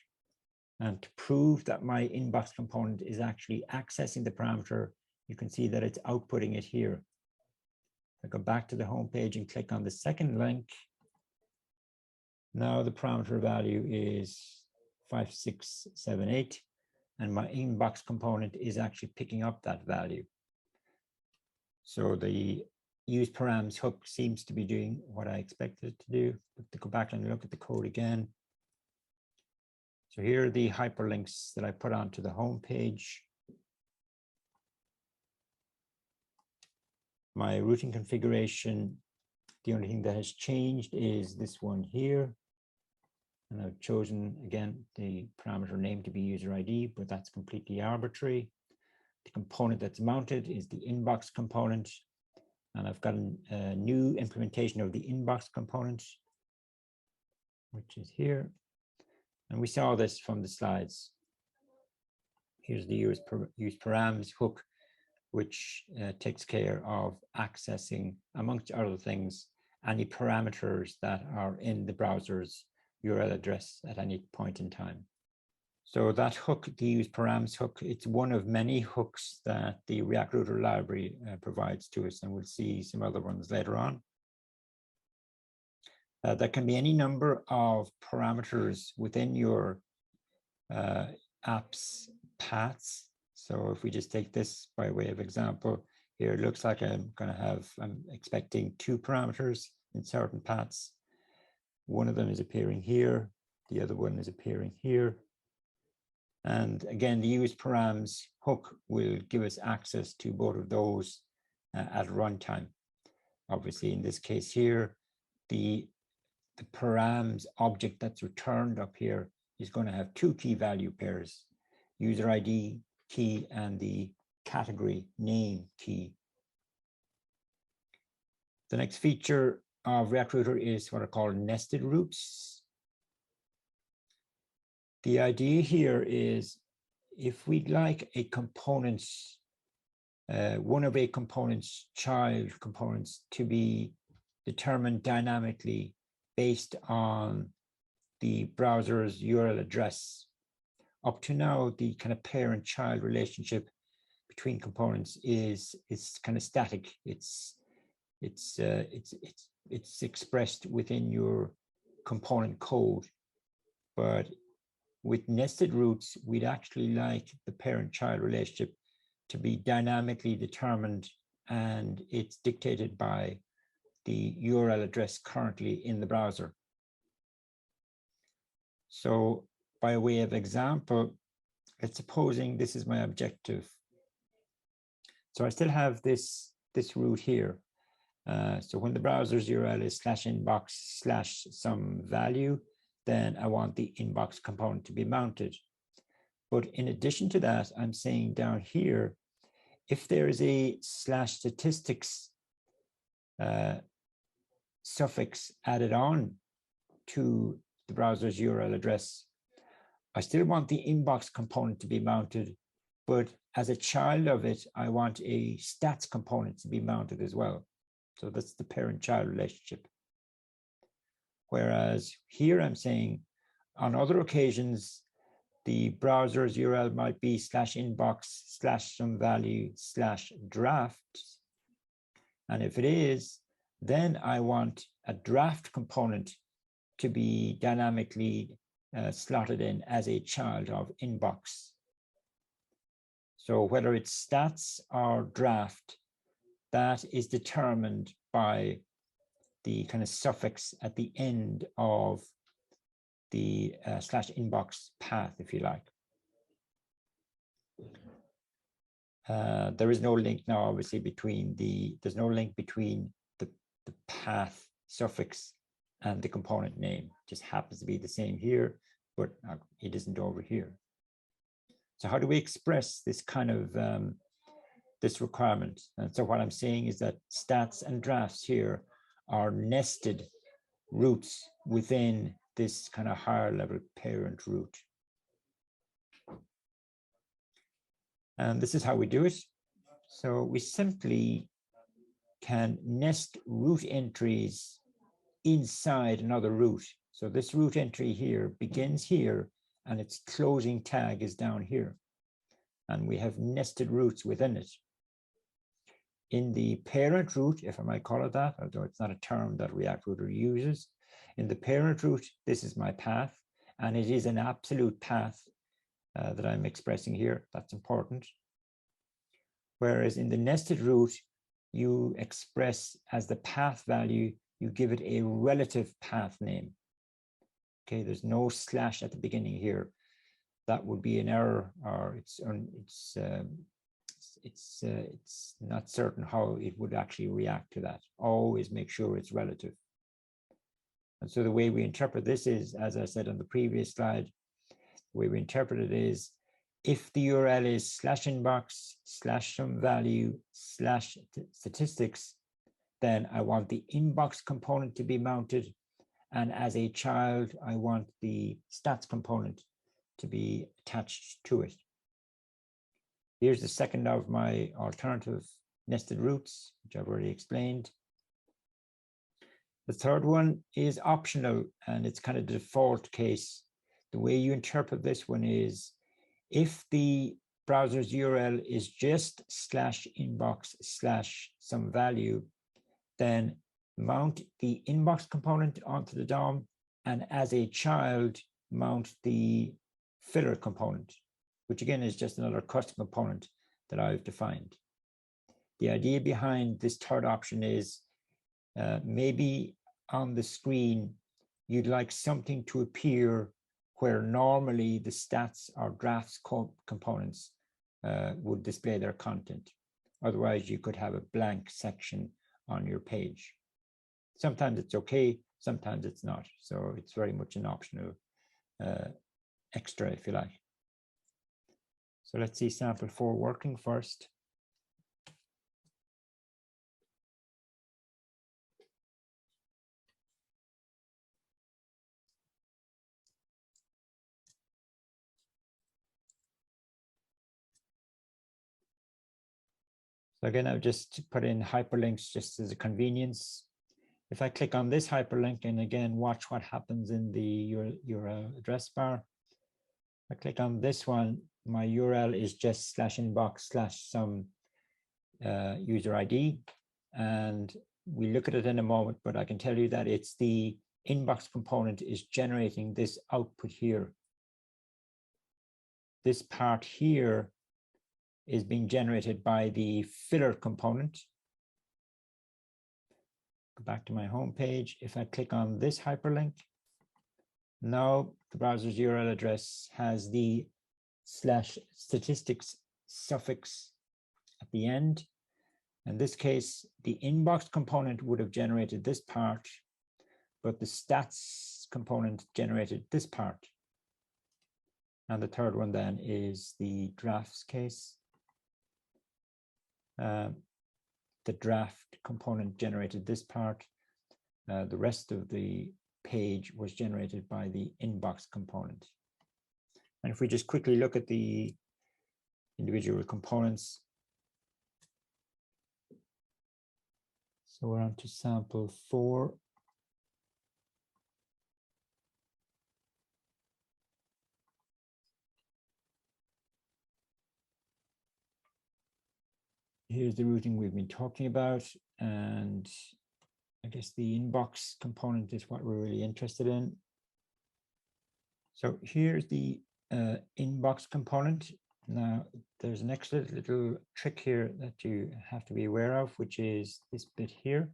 And to prove that my inbox component is actually accessing the parameter, you can see that it's outputting it here. I go back to the home page and click on the second link. Now the parameter value is 5678, and my inbox component is actually picking up that value. So the use params hook seems to be doing what I expected it to do. But to go back and look at the code again. So here are the hyperlinks that I put onto the home page. My routing configuration, the only thing that has changed is this one here. And I've chosen, again, the parameter name to be user ID, but that's completely arbitrary. The component that's mounted is the inbox component. And I've got a new implementation of the inbox component, which is here. And we saw this from the slides. Here's the use params hook, which takes care of accessing, amongst other things, any parameters that are in the browser's URL address at any point in time. So that hook, the use params hook, it's one of many hooks that the React Router library provides to us, and we'll see some other ones later on. There can be any number of parameters within your app's paths. So if we just take this by way of example, here it looks like I'm expecting 2 parameters in certain paths. One of them is appearing here, the other one is appearing here. And again, the use params hook will give us access to both of those at runtime. Obviously, in this case here, the params object that's returned up here is going to have 2 key value pairs, user ID key and the category name key. The next feature of React Router is what are called nested routes. The idea here is if we'd like a component's, one of a component's child components to be determined dynamically based on the browser's URL address. Up to now, the kind of parent-child relationship between components is kind of static. It's expressed within your component code, but with nested routes, we'd actually like the parent-child relationship to be dynamically determined, and it's dictated by the URL address currently in the browser. So by way of example, let's supposing this is my objective. So I still have this route here. So when the browser's URL is /inbox/some value, then I want the inbox component to be mounted. But in addition to that, I'm saying down here, if there is a /statistics suffix added on to the browser's URL address, I still want the inbox component to be mounted, but as a child of it, I want a stats component to be mounted as well. So that's the parent-child relationship. Whereas here I'm saying on other occasions, the browser's URL might be /inbox/some value /draft. And if it is, then I want a draft component to be dynamically slotted in as a child of inbox. So whether it's stats or draft, that is determined by the kind of suffix at the end of the /inbox path, if you like. There is no link now, obviously, there's no link between the path suffix and the component name. It just happens to be the same here, but it isn't over here. So how do we express this kind of this requirement? And so what I'm saying is that stats and drafts here are nested routes within this kind of higher level parent route. And this is how we do it. So we simply can nest route entries inside another route. So this route entry here begins here and its closing tag is down here. And we have nested routes within it. In the parent route, if I might call it that, although it's not a term that React Router uses, in the parent route, this is my path, and it is an absolute path that I'm expressing here. That's important. Whereas in the nested route, you express as the path value, you give it a relative path name. Okay, there's no slash at the beginning here. That would be an error, or it's not certain how it would actually react to that. Always make sure it's relative. And so the way we interpret this is, as I said on the previous slide, the way we interpret it is, if the URL is /inbox/some value /statistics, then I want the inbox component to be mounted, And as a child, I want the stats component to be attached to it. Here's the second of my alternative nested roots, which I've already explained. The third one is optional, and it's kind of the default case. The way you interpret this one is if the browser's URL is just /inbox/ some value, then mount the inbox component onto the DOM, and as a child, mount the filler component, which again is just another custom component that I've defined. The idea behind this third option is maybe on the screen, you'd like something to appear where normally the stats or drafts components would display their content. Otherwise, you could have a blank section on your page. Sometimes it's okay, sometimes it's not. So it's very much an optional extra, if you like. So let's see sample 4 working first. So again, I've just put in hyperlinks just as a convenience. If I click on this hyperlink and again, watch what happens in the URL address bar. I click on this one, my URL is just /inbox/ some user ID. And we look at it in a moment, but I can tell you that it's the inbox component is generating this output here. This part here is being generated by the filler component. Go back to my home page. If I click on this hyperlink, now the browser's URL address has the /statistics suffix at the end. In this case, the inbox component would have generated this part, but the stats component generated this part. And the third one then is the drafts case. The draft component generated this part. The rest of the page was generated by the inbox component. And if we just quickly look at the individual components. So we're on to sample 4. Here's the routing we've been talking about, and I guess the inbox component is what we're really interested in. So here's the inbox component. Now, there's an extra little trick here that you have to be aware of, which is this bit here.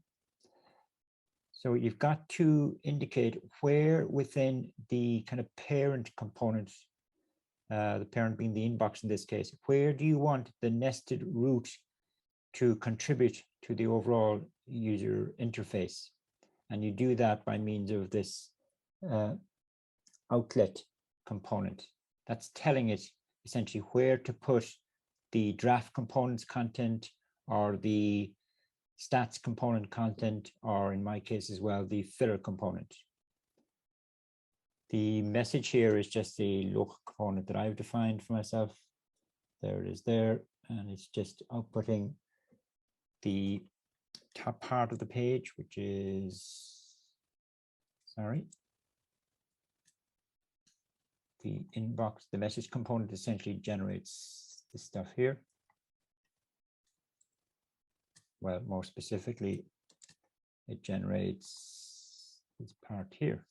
So you've got to indicate where within the kind of parent component, the parent being the inbox in this case, where do you want the nested root to contribute to the overall user interface? And you do that by means of this outlet component. That's telling it essentially where to put the draft components content or the stats component content, or in my case as well, the filler component. The message here is just the local component that I've defined for myself. There it is there, and it's just outputting the top part of the page, which is, sorry, the inbox. The message component essentially generates this stuff here. Well, more specifically, it generates this part here.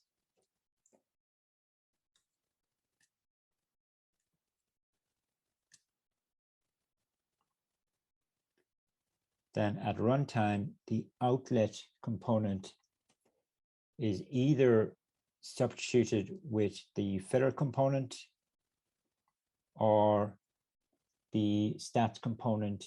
Then at runtime, the outlet component is either substituted with the filler component or the stats component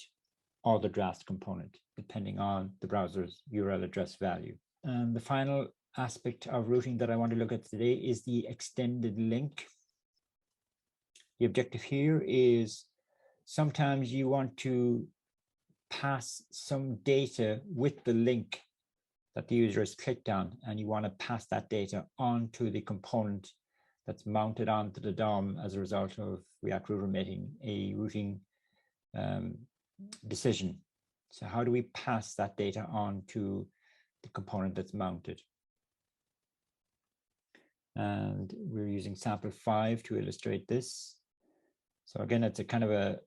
or the draft component, depending on the browser's URL address value. And the final aspect of routing that I want to look at today is the extended link. The objective here is sometimes you want to pass some data with the link that the user has clicked on, and you want to pass that data onto the component that's mounted onto the DOM as a result of React Router making a routing decision. So how do we pass that data on to the component that's mounted? And we're using sample 5 to illustrate this. So again, it's a kind of a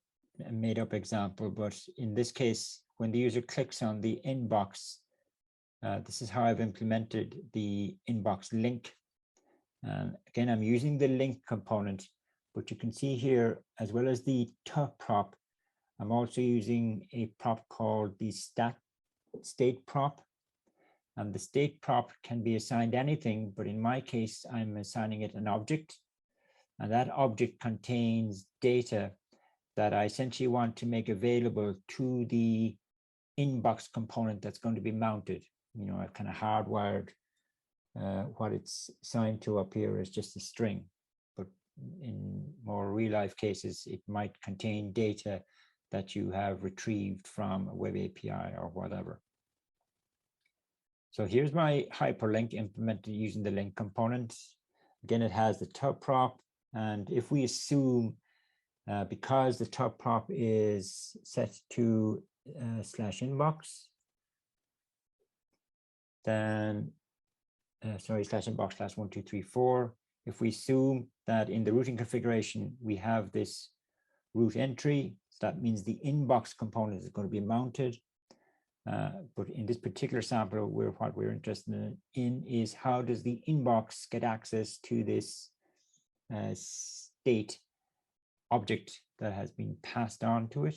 made up example, but in this case, when the user clicks on the inbox, this is how I've implemented the inbox link. And again, I'm using the link component, but you can see here, as well as the top prop, I'm also using a prop called the state prop. And the state prop can be assigned anything, but in my case, I'm assigning it an object. And that object contains data that I essentially want to make available to the inbox component that's going to be mounted. You know, I've kind of hardwired what it's assigned to up here is just a string, but in more real life cases, it might contain data that you have retrieved from a web API or whatever. So here's my hyperlink implemented using the link component. Again, it has the top prop, and if we assume because the top prop is set to /inbox, then /inbox /1234. If we assume that in the routing configuration we have this root entry, so that means the inbox component is going to be mounted. But in this particular sample, what we're interested in is how does the inbox get access to this state object that has been passed on to it.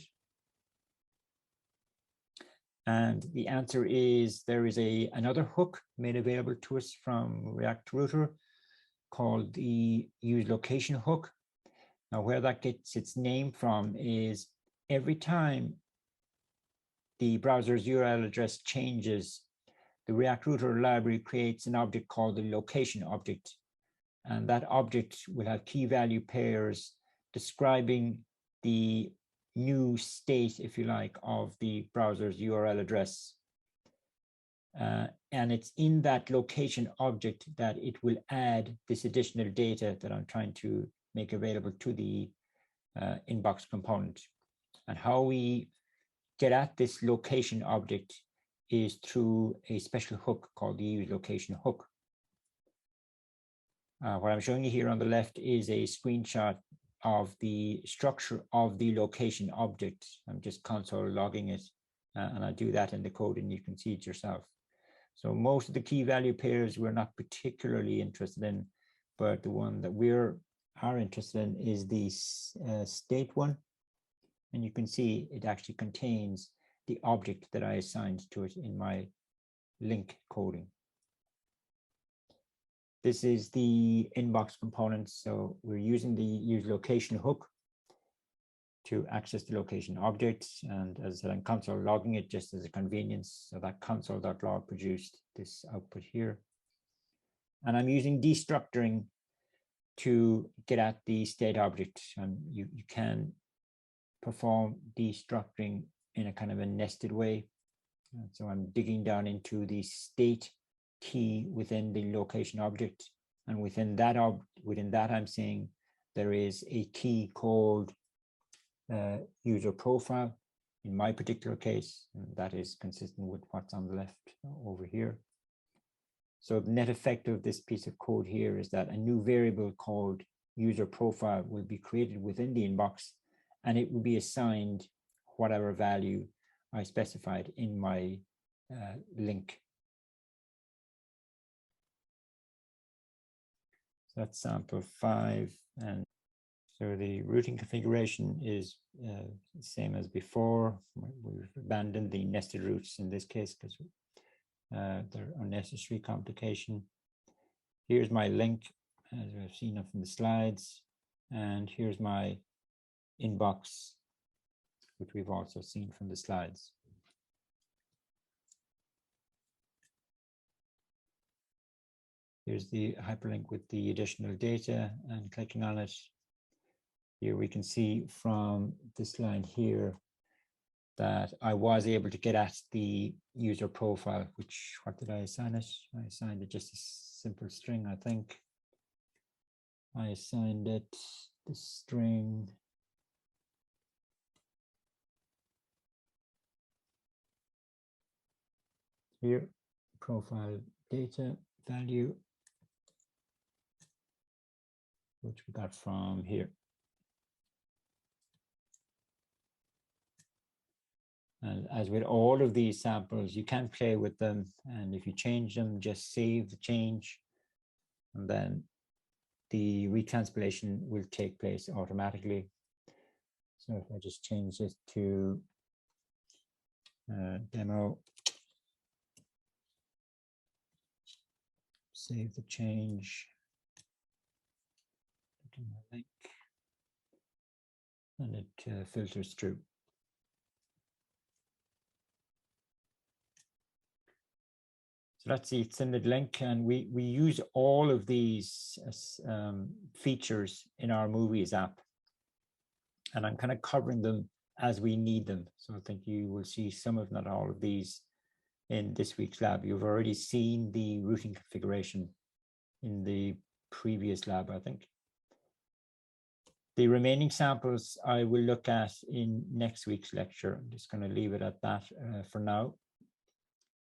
And the answer is there is another hook made available to us from React Router called the useLocation hook. Now, where that gets its name from is every time the browser's URL address changes, the React Router library creates an object called the location object. And that object will have key value pairs describing the new state, if you like, of the browser's URL address. And it's in that location object that it will add this additional data that I'm trying to make available to the inbox component. And how we get at this location object is through a special hook called the useLocation hook. What I'm showing you here on the left is a screenshot of the structure of the location object. I'm just console logging it, and I do that in the code, and you can see it yourself. So most of the key value pairs we're not particularly interested in, but the one that we are interested in is the state one. And you can see it actually contains the object that I assigned to it in my link coding. This is the inbox component. So we're using the useLocation hook to access the location object. And as I said, I'm console logging it just as a convenience. So that console.log produced this output here. And I'm using destructuring to get at the state object. And you can perform destructuring in a kind of a nested way. And so I'm digging down into the state key within the location object, and within that I'm saying there is a key called user profile in my particular case, and that is consistent with what's on the left over here. So the net effect of this piece of code here is that a new variable called user profile will be created within the inbox, and it will be assigned whatever value I specified in my link. So that's sample 5. And so the routing configuration is the same as before. We've abandoned the nested routes in this case because they're unnecessary complication. Here's my link, as we've seen from the slides. And here's my inbox, which we've also seen from the slides. Here's the hyperlink with the additional data, and clicking on it, here we can see from this line here that I was able to get at the user profile, which, what did I assign it? I assigned it just a simple string, I think. I assigned it the string here, profile data value, which we got from here. And as with all of these samples, you can play with them. And if you change them, just save the change. And then the retranspilation will take place automatically. So if I just change this to demo, save the change, link, and it filters through. So that's the extended link, and we use all of these features in our Movies app, and I'm kind of covering them as we need them. So I think you will see some of, not all of these, in this week's lab. You've already seen the routing configuration in the previous lab, I think. The remaining samples I will look at in next week's lecture. I'm just going to leave it at that for now.